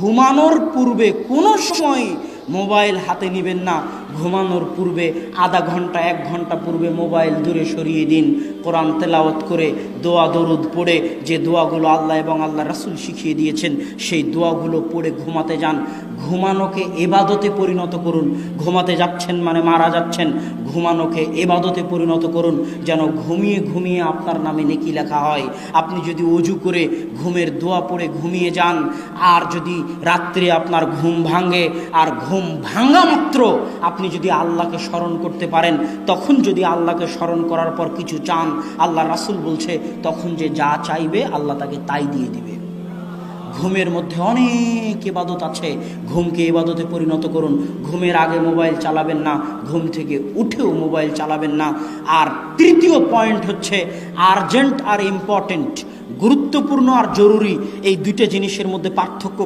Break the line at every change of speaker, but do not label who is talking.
ঘুমানোর পূর্বে কোনো সময় মোবাইল হাতে নেবেন না। ঘুমানোর পূর্বে আধা ঘন্টা 1 ঘন্টা পূর্বে মোবাইল দূরে সরিয়ে দিন। কোরআন তেলাওয়াত করে দোয়া দরুদ পড়ে, যে দোয়াগুলো আল্লাহ এবং আল্লাহ রাসূল শিখিয়ে দিয়েছেন সেই দোয়াগুলো পড়ে ঘুমাতে যান। ঘুমানোকে ইবাদতে পরিণত করুন। ঘুমাতে যাচ্ছেন মানে মারা যাচ্ছেন, ঘুমানোকে ইবাদতে পরিণত করুন, যেন ঘুমিয়ে ঘুমিয়ে আপনার নামে নেকি লেখা হয়। আপনি যদি ওযু করে ঘুমের দোয়া পড়ে ঘুমিয়ে যান, আর যদি রাত্রে আপনার ঘুম ভাঙে, আর ঘুম ভাঙা মাত্র আপনি যদি আল্লাহকে স্মরণ করতে পারেন, তখন যদি আল্লাহকে স্মরণ করার পর কিছু চান, আল্লাহ রাসূল বলছে তখন যে যা চাইবে আল্লাহ তাকে তাই দিয়ে দিবে। ঘুমের মধ্যে অনেক ইবাদত আছে, ঘুমকে ইবাদতে পরিণত করুন। ঘুমের আগে মোবাইল চালাবেন না, ঘুম থেকে উঠেও মোবাইল চালাবেন না। আর তৃতীয় পয়েন্ট হচ্ছে আর্জেন্ট আর ইম্পর্টেন্ট, গুরুত্বপূর্ণ আর জরুরি, এই দুইটা জিনিসের মধ্যে পার্থক্য